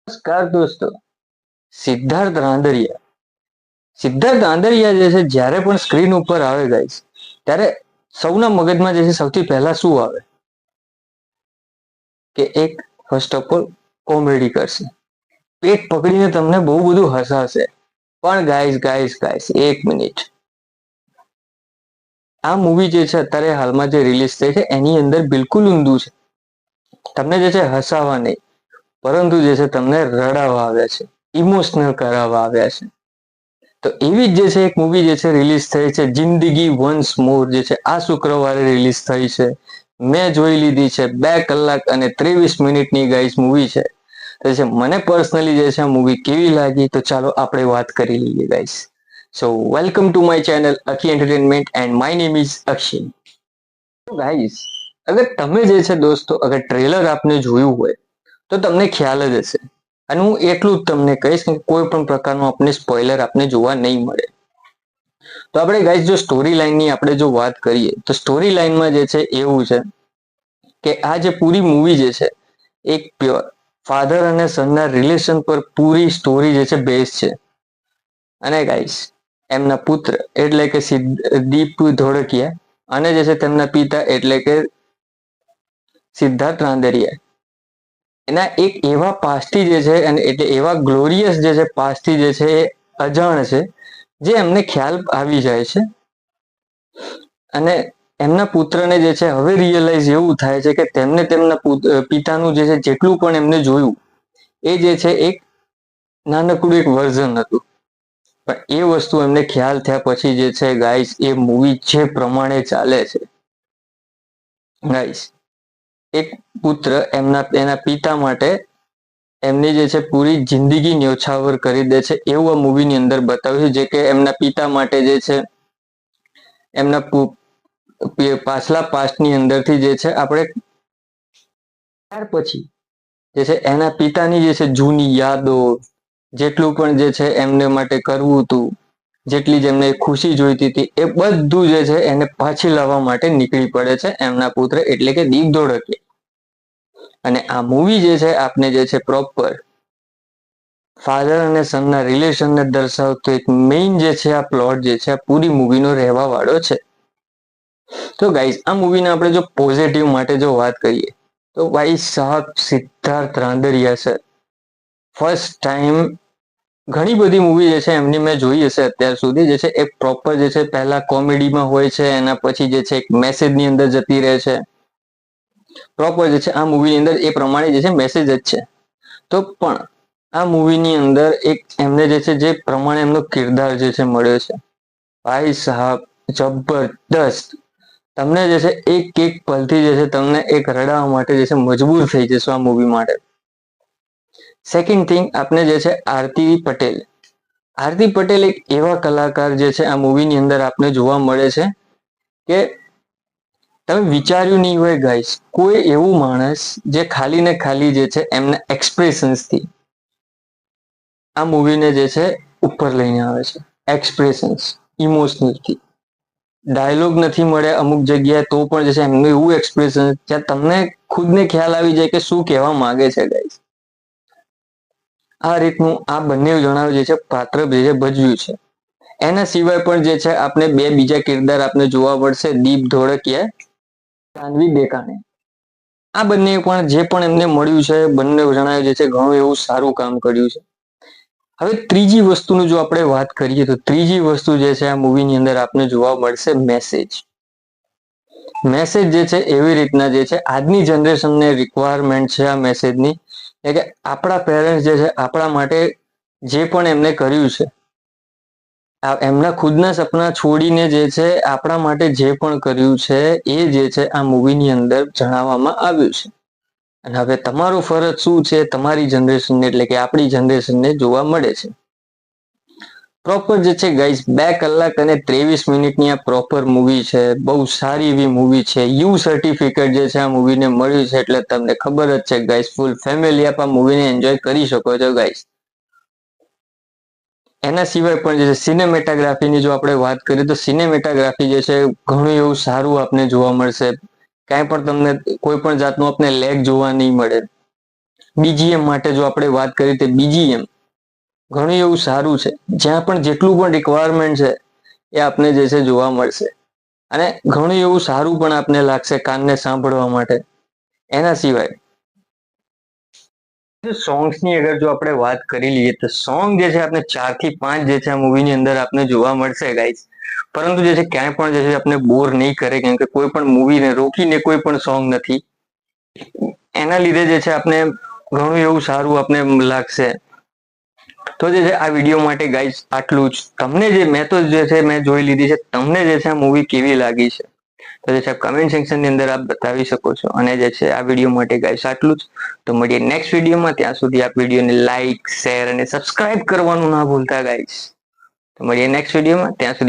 નમસ્કાર દોસ્તો, સિદ્ધાર્થ રાંદરિયા સિદ્ધાર્થ રાંદરિયા જે છે જ્યારે પણ સ્ક્રીન ઉપર આવે ગાઈસ, ત્યારે સૌના મગજમાં જે છે સૌથી પહેલા શું આવે કે એક ફર્સ્ટ ઓફ ઓલ કોમેડી કરશે, પેટ પકડીને તમને બહુ બધું હસાશે. પણ ગાઈસ એક મિનિટ, આ મૂવી જે છે અત્યારે હાલમાં જે રિલીઝ થઈ છે એની અંદર બિલકુલ ઊંધું છે. તમને જે છે હસાવા નહીં, પરંતુ જે છે તમને રડાવવા આવ્યા છે, ઇમોશનલ કરાવવા આવ્યા છે. તો એવી જ જે છે એક મૂવી જે છે રિલીઝ થઈ છે, જિંદગી વન્સ મોર, જે છે આ શુક્રવારે રિલીઝ થઈ છે. મેં જોઈ લીધી છે. 2 કલાક અને 23 મિનિટની ગાઈસ મૂવી છે. તો છે મને પર્સનલી જે છે આ મૂવી કેવી લાગી, તો ચાલો આપણે વાત કરી લઈએ guys. So welcome to my channel Akhi entertainment and my name is Akshay. Guys, અગર તમે જે છે દોસ્તો, અગર ટ્રેલર આપને જોયું હોય તો તમને ખ્યાલ જ હશે. અને હું એટલું જ તમને કહીશ કે કોઈ પણ પ્રકારનું આપણે સ્પોઇલર આપને જોવા નહીં મળે. તો આપણે ગાઈસ જો સ્ટોરી લાઈનની આપણે જો વાત કરીએ તો સ્ટોરી લાઈનમાં જે છે એવું છે કે આ જે પૂરી મૂવી જે છે એક પ્યોર ફાધર અને સનના રિલેશન પર પૂરી સ્ટોરી જે છે બેઝ છે. અને ગાઈસ, એમના પુત્ર એટલે કે દીપ ધોળકિયા અને જે છે તેમના પિતા એટલે કે સિદ્ધાર્થ રાંદરિયા, એના એક એવા પાસ્ટથી જે છે અને એટલે એવા ગ્લોરિયસ જે છે પાસ્ટથી જે છે એ અજાણ છે, જે એમને ખ્યાલ આવી જાય છે. અને એમના પુત્રને જે છે હવે રિયલાઇઝ એવું થાય છે કે તેમને તેમના પિતાનું જે છે જેટલું પણ એમને જોયું એ જે છે એક નાનકડું એક વર્ઝન હતું. પણ એ વસ્તુ એમને ખ્યાલ થયા પછી જે છે ગાઈસ, એ મૂવી જે પ્રમાણે ચાલે છે ગાઈસ, એક પુત્ર એના પિતા માટે એમની જે છે પૂરી જિંદગી ન્યોછાવર કરી દે છે, એવું આ મૂવીની અંદર બતાવ્યું છે. જે કે એમના પિતા માટે જે છે એમના પાછલા પાસ્ટની અંદરથી જે છે આપણે ત્યાર પછી જે છે એના પિતાની જે છે જૂની યાદો, જેટલું પણ જે છે એમને માટે કરવું હતું, જેટલી જ એમને ખુશી જોઈતી હતી, એ બધું જે છે એને પાછી લાવવા માટે નીકળી પડે છે એમના પુત્ર એટલે કે દીપ ધોળકિયા. અને આ મૂવી જે છે આપને જે છે પ્રોપર ફાધર અને સનના રિલેશનને દર્શાવતો એક મેઇન જે છે આ પ્લોટ જે છે આ પૂરી મૂવીનો રહેવા વાળો છે. તો ગાઈસ, આ મૂવીને આપણે જો પોઝિટિવ માટે જો વાત કરીએ તો ભાઈ સાહેબ, સિદ્ધાર્થ રાંદરિયા છે ફર્સ્ટ ટાઈમ, ઘણી બધી મૂવી જે છે એમની મેં જોઈ હશે અત્યાર સુધી, જે છે એક પ્રોપર જે છે પહેલા કોમેડીમાં હોય છે, એના પછી જે છે એક મેસેજની અંદર જતી રહે છે. પ્રોપર જે છે આ મૂવીની અંદર એ પ્રમાણે જે છે મેસેજ જ છે. તો પણ આ મૂવીની અંદર એક એમને જે છે જે પ્રમાણે એમનો કિરદાર જે છે મળ્યો છે, ભાઈ સાહેબ જબરદસ્ત. તમને જે છે એક એક પલથી જે છે તમને એક રડાવવા માટે જે છે મજબૂર થઈ જશો આ મૂવી માટે. સેકન્ડ થિંગ, આપને જે છે આરતી પટેલ એક એવા કલાકાર જે છે આ મૂવીની અંદર આપને જોવા મળે છે કે તમે વિચાર્યું નહીં હોય ગાઈસ, કોઈ એવું માણસ જે ખાલી ને ખાલી જે છે એમના એક્સપ્રેશન્સથી આ મૂવીને જે છે ઉપર લઈને આવે છે. એક્સપ્રેશન્સ, ઇમોશનલથી ડાયલોગ નથી મળે અમુક જગ્યાએ તો પણ જે છે એમનું એવું એક્સપ્રેશન જ્યાં તમને ખુદને ખ્યાલ આવી જાય કે શું કહેવા માંગે છે ગાઈસ. આ રીતનું આ બંને જણાવે જે છે પાત્ર જે ભજવ્યું છે. એના સિવાય પણ જે છે આપણે બે બીજા કિરદાર આપને જોવા મળશે, દીપ ધોળકિયા, જાનવી ડેકાને. આ બંને પણ જે પણ એમને મળ્યું છે, બંને જણાએ જે છે ઘણું એવું સારું કામ કર્યું છે. હવે ત્રીજી વસ્તુનું જો આપણે વાત કરીએ તો ત્રીજી વસ્તુ જે છે આ મૂવીની અંદર આપને જોવા મળશે મેસેજ જે છે એવી રીતના જે છે આજની જનરેશનને રિક્વાયરમેન્ટ છે આ મેસેજની, કે આપણા પેરેન્ટ્સ જે છે આપણા માટે જે પણ એમને કર્યું છે, એમના ખુદના સપના છોડીને જે છે આપણા માટે જે પણ કર્યું છે એ જે છે આ મૂવીની અંદર જણાવવામાં આવ્યું છે. અને હવે તમારો ફરજ શું છે તમારી જનરેશનને એટલે કે આપણી જનરેશનને જોવા મળે છે. પ્રોપર જે છે ગાઈસ 2 કલાક અને 23 મિનિટની આ પ્રોપર મૂવી છે, બહુ સારી એવી મૂવી છે. યુ સર્ટિફિકેટ જે છે આ મૂવીને મળ્યું છે, એટલે તમને ખબર જ છે ગાઈસ, ફૂલ ફેમિલી આપ આ મૂવીને એન્જોય કરી શકો છો ગાઈસ. એના સિવાય પણ જે સિનેમેટોગ્રાફીની જો આપણે વાત કરીએ તો સિનેમેટોગ્રાફી જે છે ઘણું એવું સારું આપને જોવા મળશે. કાંઈ પણ તમને કોઈ પણ જાતનું આપને લેગ જોવા નહીં મળે. બીજીએમ માટે જો આપણે વાત કરીએ તો બીજીએમ ઘણું એવું સારું છે, જ્યાં પણ જેટલું પણ રિક્વાયરમેન્ટ છે એ આપને જે છે જોવા મળશે અને ઘણું એવું સારું પણ આપને લાગશે કાનને સાંભળવા માટે. એના સિવાય સોંગ્સની અગર જો આપણે વાત કરી લઈએ તો સોંગ જે છે આપણે 4 થી 5 જે છે આ મૂવીની અંદર આપને જોવા મળશે ગાઈસ, પરંતુ જે છે ક્યાંય પણ જે છે આપણે બોર નહીં કરે, કેમ કે કોઈ પણ મૂવીને રોકીને કોઈ પણ સોંગ નથી. એના લીધે જે છે આપણે ઘણું એવું સારું આપણે લાગશે. તો જે છે આ વિડીયો માટે ગાઈસ આટલું જ. તમને જે મેં તો જે છે મેં જોઈ લીધી છે, તમને જે છે આ મૂવી કેવી લાગી છે તો જે છે કમેન્ટ સેક્શનની અંદર આપ બતાવી શકો છો. અને જે છે આ વિડીયો માટે ગાઈસ આટલું જ. તો મળીએ નેક્સ્ટ વિડીયોમાં. ત્યાં સુધી આ વિડીયોને લાઈક, શેર અને સબસ્ક્રાઇબ કરવાનું ના ભૂલતા ગાઈસ. તો મળીએ નેક્સ્ટ વિડીયોમાં. ત્યાં સુધી